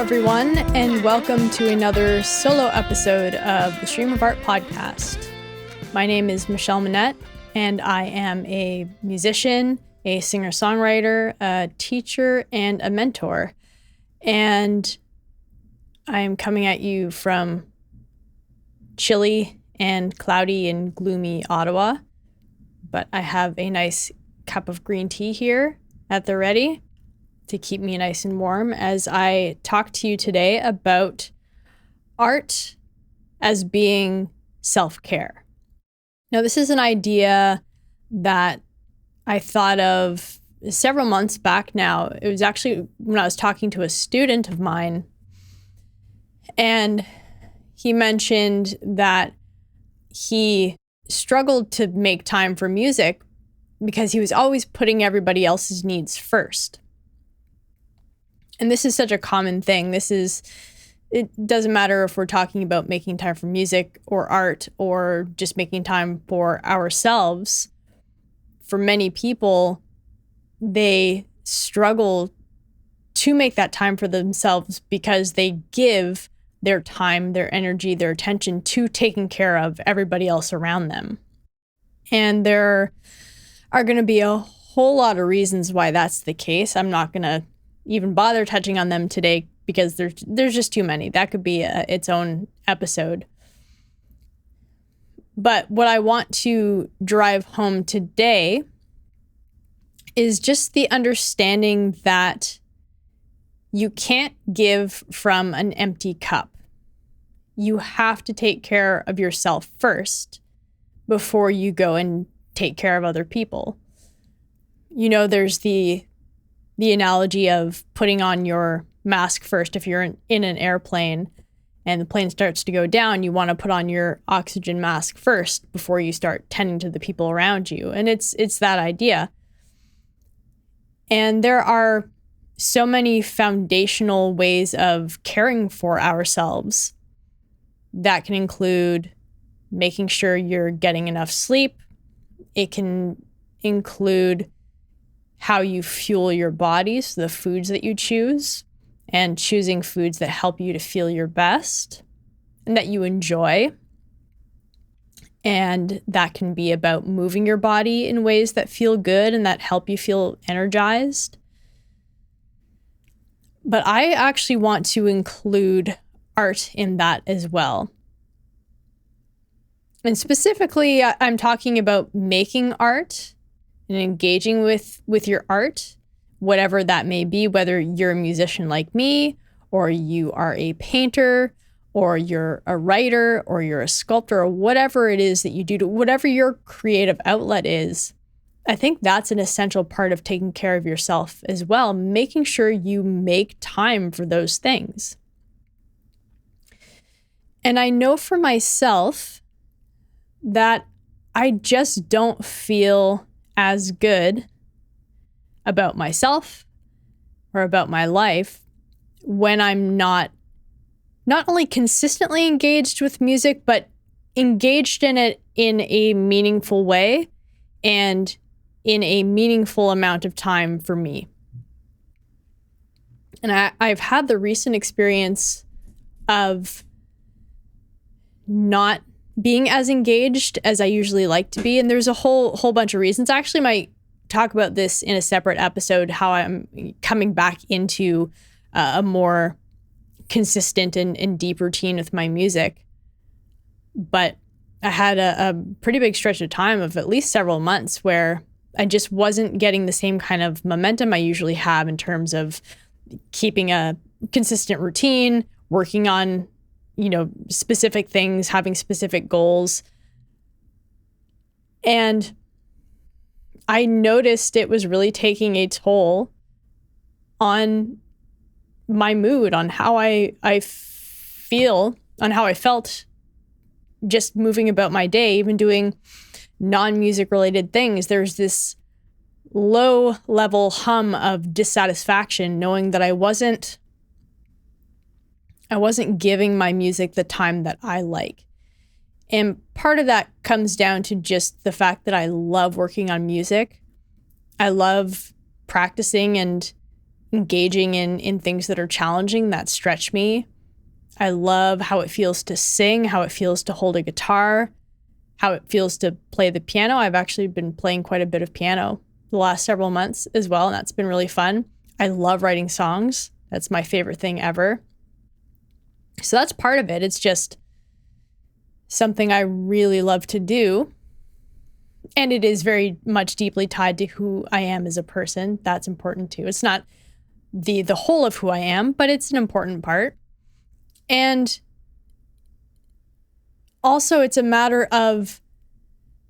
everyone, and welcome to another solo episode of the Stream of Art podcast. My name is Michelle Monette, and I am a musician, a singer-songwriter, a teacher, and a mentor. And I am coming at you from chilly and cloudy and gloomy Ottawa, but I have a nice cup of green tea here at the ready to keep me nice and warm as I talk to you today about art as being self-care. Now, this is an idea that I thought of several months back now. It was actually when I was talking to a student of mine, and he mentioned that he struggled to make time for music because he was always putting everybody else's needs first. And this is such a common thing. It doesn't matter if we're talking about making time for music or art or just making time for ourselves. For many people, they struggle to make that time for themselves because they give their time, their energy, their attention to taking care of everybody else around them. And there are going to be a whole lot of reasons why that's the case. I'm not going to even bother touching on them today because there's just too many. That could be its own episode. But what I want to drive home today is just the understanding that you can't give from an empty cup. You have to take care of yourself first before you go and take care of other people. You know, there's the analogy of putting on your mask first. If you're in an airplane and the plane starts to go down, you want to put on your oxygen mask first before you start tending to the people around you. And it's that idea. And there are so many foundational ways of caring for ourselves that can include making sure you're getting enough sleep. It can include how you fuel your body, so the foods that you choose, and choosing foods that help you to feel your best and that you enjoy. And that can be about moving your body in ways that feel good and that help you feel energized. But I actually want to include art in that as well. And specifically, I'm talking about making art and engaging with your art, whatever that may be, whether you're a musician like me, or you are a painter, or you're a writer, or you're a sculptor, or whatever it is that you do, whatever your creative outlet is. I think that's an essential part of taking care of yourself as well, making sure you make time for those things. And I know for myself that I just don't feel as good about myself or about my life when I'm not only consistently engaged with music, but engaged in it in a meaningful way and in a meaningful amount of time for me. And I've had the recent experience of not being as engaged as I usually like to be. And there's a whole bunch of reasons. I actually might talk about this in a separate episode, how I'm coming back into a more consistent and deep routine with my music. But I had a pretty big stretch of time of at least several months where I just wasn't getting the same kind of momentum I usually have in terms of keeping a consistent routine, working on specific things, having specific goals. And I noticed it was really taking a toll on my mood, on how I feel, on how I felt just moving about my day, even doing non-music related things. There's this low level hum of dissatisfaction knowing that I wasn't giving my music the time that I like. And part of that comes down to just the fact that I love working on music. I love practicing and engaging in things that are challenging, that stretch me. I love how it feels to sing, how it feels to hold a guitar, how it feels to play the piano. I've actually been playing quite a bit of piano the last several months as well, and that's been really fun. I love writing songs. That's my favorite thing ever. So that's part of it. It's just something I really love to do. And it is very much deeply tied to who I am as a person. That's important too. It's not the whole of who I am, but it's an important part. And also it's a matter of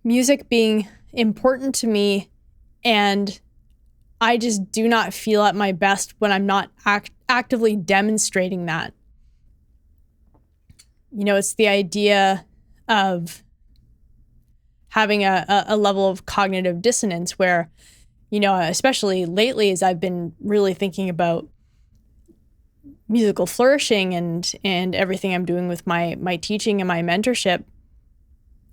music being important to me, and I just do not feel at my best when I'm not actively demonstrating that. You know, it's the idea of having a level of cognitive dissonance where, you know, especially lately as I've been really thinking about musical flourishing and everything I'm doing with my teaching and my mentorship,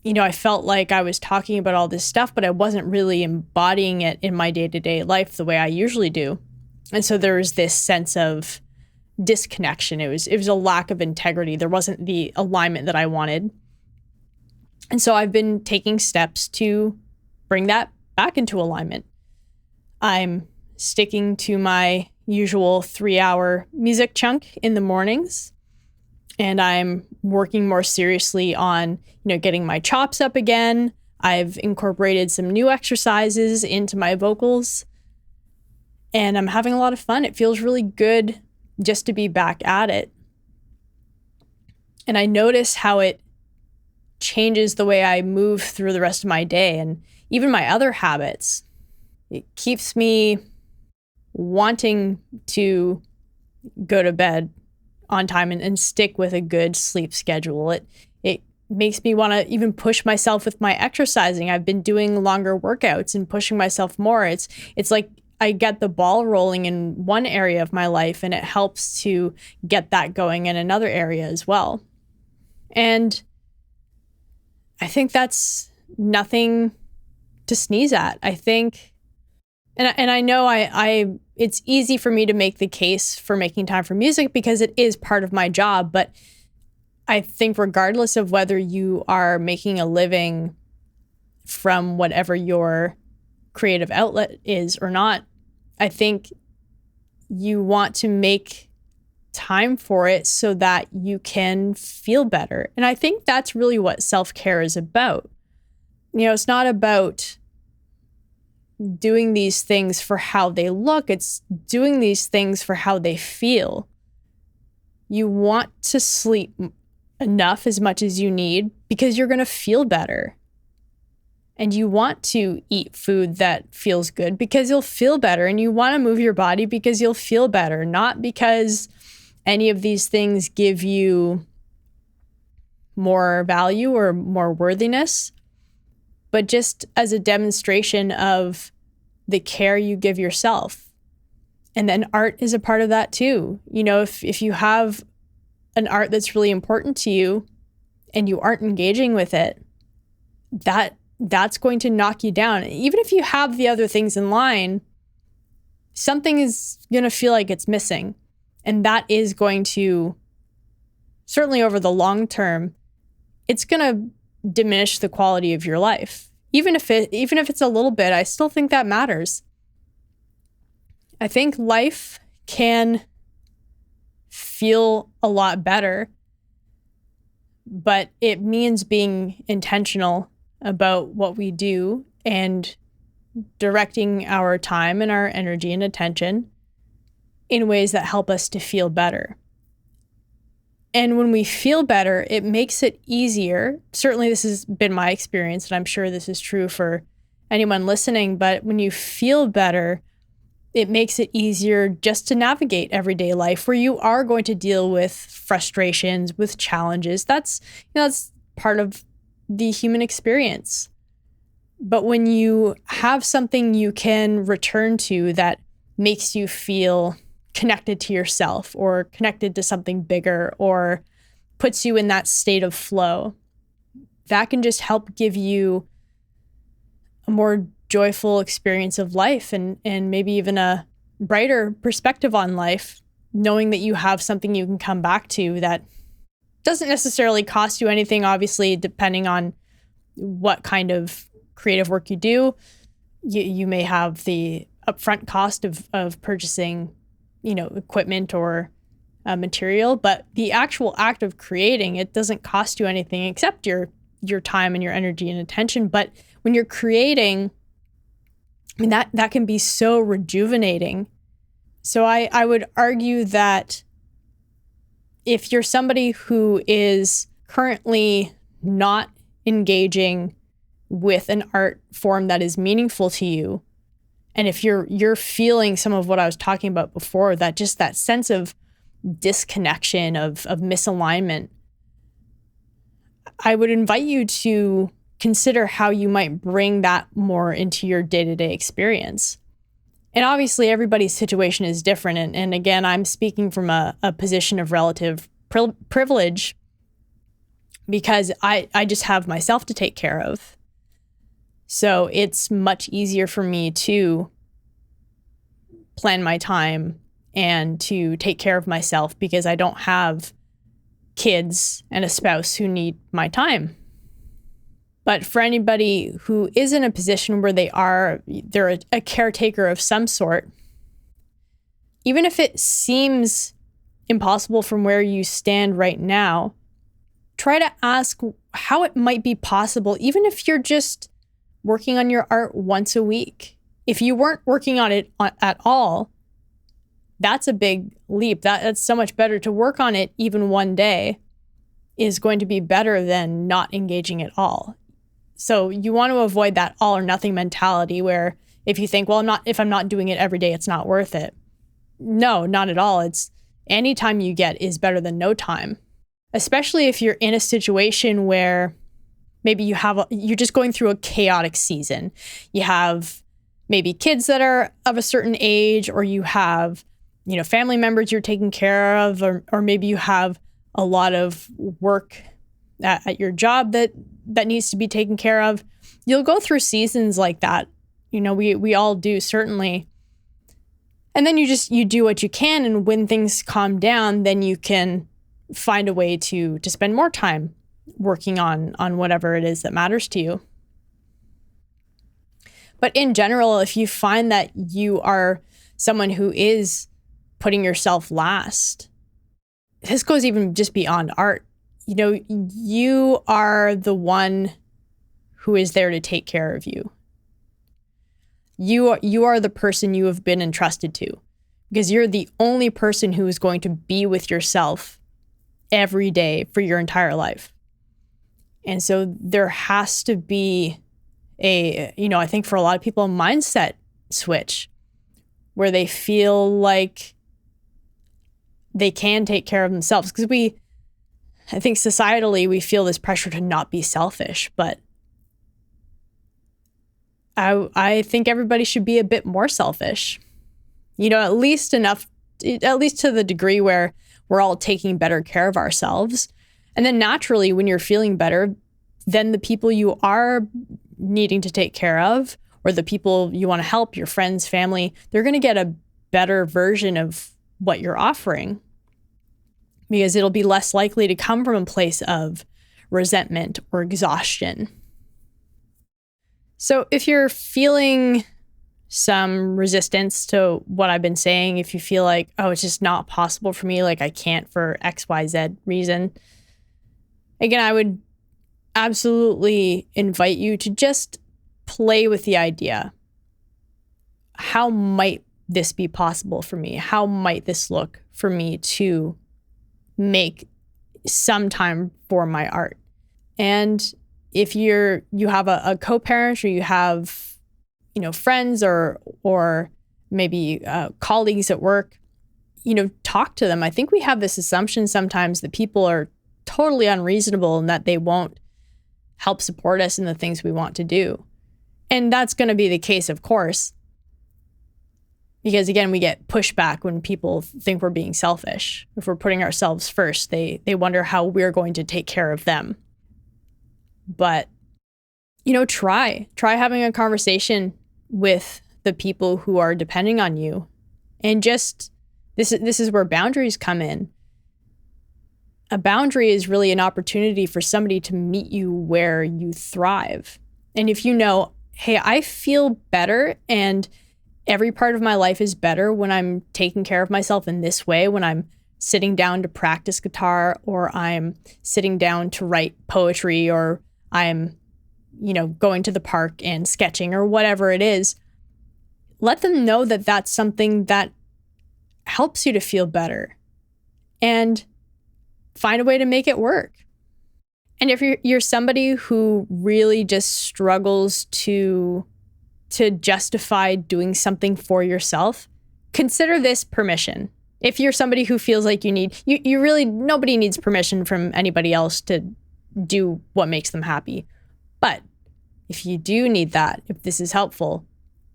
you know, I felt like I was talking about all this stuff, but I wasn't really embodying it in my day-to-day life the way I usually do. And so there was this sense of disconnection. It was a lack of integrity. There wasn't the alignment that I wanted. And so I've been taking steps to bring that back into alignment. I'm sticking to my usual 3-hour music chunk in the mornings, and I'm working more seriously on, you know, getting my chops up again. I've incorporated some new exercises into my vocals, and I'm having a lot of fun. It feels really good just to be back at it. And I notice how it changes the way I move through the rest of my day and even my other habits. It keeps me wanting to go to bed on time and stick with a good sleep schedule. It makes me want to even push myself with my exercising. I've been doing longer workouts and pushing myself more. It's like I get the ball rolling in one area of my life, and it helps to get that going in another area as well. And I think that's nothing to sneeze at. I think, and I know it's easy for me to make the case for making time for music because it is part of my job. But I think regardless of whether you are making a living from whatever your creative outlet is or not, I think you want to make time for it so that you can feel better. And I think that's really what self-care is about. You know, it's not about doing these things for how they look. It's doing these things for how they feel. You want to sleep enough as much as you need because you're going to feel better. And you want to eat food that feels good because you'll feel better. And you want to move your body because you'll feel better, not because any of these things give you more value or more worthiness, but just as a demonstration of the care you give yourself. And then art is a part of that too. You know, if you have an art that's really important to you and you aren't engaging with it, that's going to knock you down. Even if you have the other things in line, something is going to feel like it's missing. And that is going to, certainly over the long term, it's going to diminish the quality of your life. Even if it's a little bit, I still think that matters. I think life can feel a lot better, but it means being intentional about what we do and directing our time and our energy and attention in ways that help us to feel better. And when we feel better, it makes it easier. Certainly this has been my experience, and I'm sure this is true for anyone listening, but when you feel better, it makes it easier just to navigate everyday life where you are going to deal with frustrations, with challenges. That's part of the human experience. But when you have something you can return to that makes you feel connected to yourself or connected to something bigger or puts you in that state of flow, that can just help give you a more joyful experience of life and maybe even a brighter perspective on life, knowing that you have something you can come back to that doesn't necessarily cost you anything, obviously, depending on what kind of creative work you do. You may have the upfront cost of purchasing, equipment or material, but the actual act of creating, it doesn't cost you anything except your time and your energy and attention. But when you're creating, I mean, that can be so rejuvenating. So I would argue that if you're somebody who is currently not engaging with an art form that is meaningful to you, and if you're feeling some of what I was talking about before, that just that sense of disconnection, of misalignment, I would invite you to consider how you might bring that more into your day-to-day experience. And obviously everybody's situation is different. And again, I'm speaking from a position of relative privilege because I just have myself to take care of. So it's much easier for me to plan my time and to take care of myself because I don't have kids and a spouse who need my time. But for anybody who is in a position where they're a caretaker of some sort, even if it seems impossible from where you stand right now, try to ask how it might be possible, even if you're just working on your art once a week. If you weren't working on it at all, that's a big leap. That's so much better. To work on it even one day is going to be better than not engaging at all. So you want to avoid that all or nothing mentality where if you think, well, if I'm not doing it every day, it's not worth it. No, not at all. It's any time you get is better than no time, especially if you're in a situation where maybe you're just going through a chaotic season. You have maybe kids that are of a certain age, or you have, family members you're taking care of, or maybe you have a lot of work at your job that needs to be taken care of. You'll go through seasons like that. We all do, certainly. And then you do what you can. And when things calm down, then you can find a way to spend more time working on whatever it is that matters to you. But in general, if you find that you are someone who is putting yourself last, this goes even just beyond art. You are the one who is there to take care of you. You are the person you have been entrusted to, because you're the only person who is going to be with yourself every day for your entire life. And so there has to be I think for a lot of people, a mindset switch where they feel like they can take care of themselves. Because I think societally, we feel this pressure to not be selfish, but I think everybody should be a bit more selfish, at least enough, at least to the degree where we're all taking better care of ourselves. And then naturally, when you're feeling better, then the people you are needing to take care of, or the people you want to help, your friends, family, they're going to get a better version of what you're offering, because it'll be less likely to come from a place of resentment or exhaustion. So if you're feeling some resistance to what I've been saying, if you feel like, oh, it's just not possible for me, like I can't for XYZ reason, again, I would absolutely invite you to just play with the idea. How might this be possible for me? How might this look for me to make some time for my art? And if you have a co-parent, or you have, friends or maybe colleagues at work, talk to them. I think we have this assumption sometimes that people are totally unreasonable and that they won't help support us in the things we want to do. And that's going to be the case, of course, because again, we get pushback when people think we're being selfish. If we're putting ourselves first, they wonder how we're going to take care of them. But, try having a conversation with the people who are depending on you And just this is where boundaries come in. A boundary is really an opportunity for somebody to meet you where you thrive. And if you know, hey, I feel better and every part of my life is better when I'm taking care of myself in this way, when I'm sitting down to practice guitar, or I'm sitting down to write poetry, or I'm, going to the park and sketching, or whatever it is, let them know that that's something that helps you to feel better, and find a way to make it work. And if you're somebody who really just struggles to justify doing something for yourself, consider this permission. If you're somebody who feels like nobody needs permission from anybody else to do what makes them happy. But if you do need that, if this is helpful,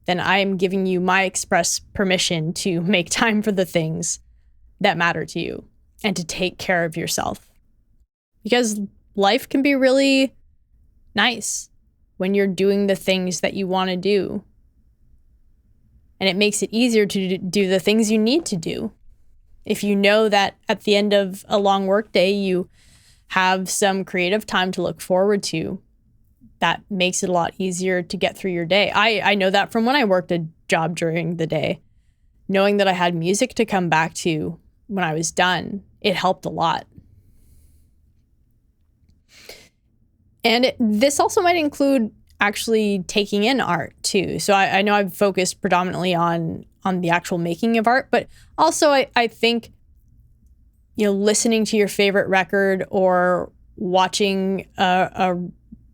then I am giving you my express permission to make time for the things that matter to you and to take care of yourself. Because life can be really nice when you're doing the things that you want to do. And it makes it easier to do the things you need to do. If you know that at the end of a long work day, you have some creative time to look forward to, that makes it a lot easier to get through your day. I know that from when I worked a job during the day. Knowing that I had music to come back to when I was done, it helped a lot. And this also might include actually taking in art too. So I know I've focused predominantly on the actual making of art, but also I think, listening to your favorite record, or watching a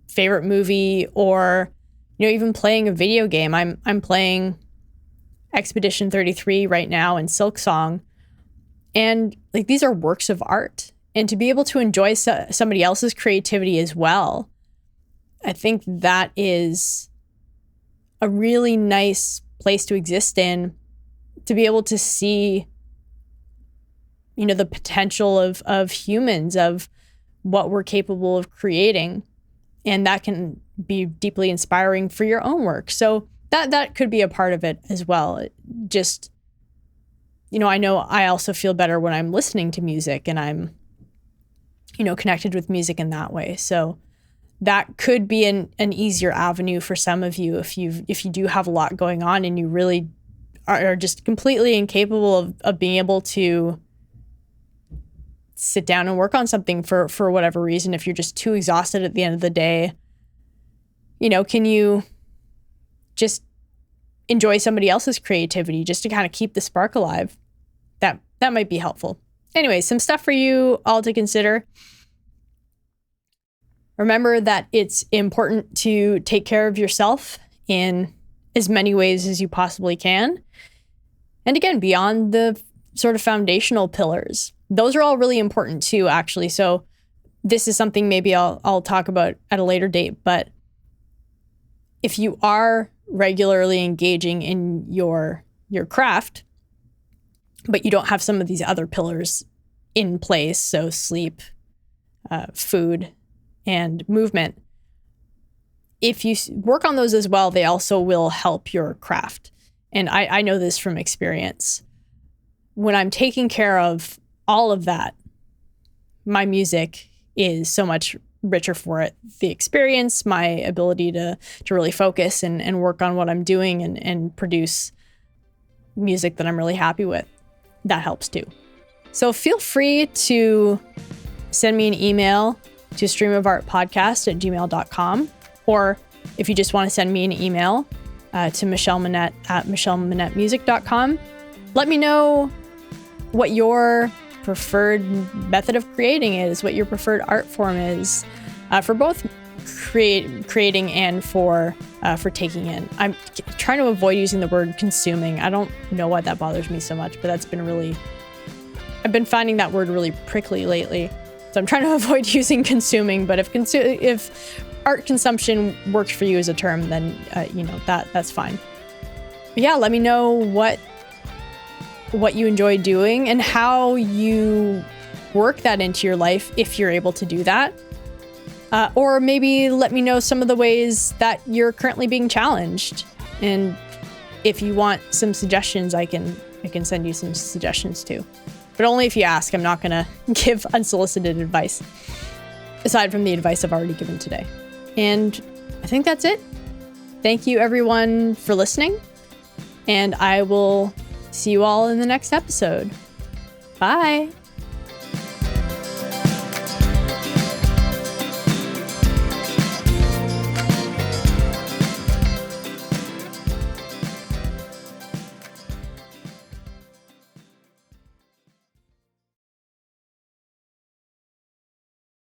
favorite movie, or, even playing a video game. I'm playing Expedition 33 right now and Silksong. And these are works of art. And to be able to enjoy somebody else's creativity as well, I think that is a really nice place to exist in, to be able to see, the potential of humans, of what we're capable of creating. And that can be deeply inspiring for your own work. So that could be a part of it as well. Just, I know I also feel better when I'm listening to music and I'm, connected with music in that way. So that could be an easier avenue for some of you if you do have a lot going on and you really are just completely incapable of being able to sit down and work on something for whatever reason. If you're just too exhausted at the end of the day, can you just enjoy somebody else's creativity just to kind of keep the spark alive? That might be helpful. Anyway, some stuff for you all to consider. Remember that it's important to take care of yourself in as many ways as you possibly can. And again, beyond the sort of foundational pillars, those are all really important too, actually. So this is something maybe I'll talk about at a later date. But if you are regularly engaging in your craft, but you don't have some of these other pillars in place, so sleep, food, and movement, if you work on those as well, they also will help your craft. And I know this from experience. When I'm taking care of all of that, my music is so much richer for it. The experience, my ability to really focus and work on what I'm doing and produce music that I'm really happy with, that helps too. So feel free to send me an email to streamofartpodcast@gmail.com, or if you just want to send me an email to Monette at michellemonettemusic.com. Let me know what your preferred method of creating is, what your preferred art form is, for both creating and for taking in. I'm trying to avoid using the word consuming. I don't know why that bothers me so much, but that's been I've been finding that word really prickly lately. So I'm trying to avoid using consuming, but if art consumption works for you as a term, then that's fine. But yeah, let me know what you enjoy doing and how you work that into your life if you're able to do that. Or maybe let me know some of the ways that you're currently being challenged and if you want some suggestions, I can send you some suggestions too. But only if you ask. I'm not gonna give unsolicited advice, aside from the advice I've already given today. And I think that's it. Thank you everyone for listening, and I will see you all in the next episode. Bye.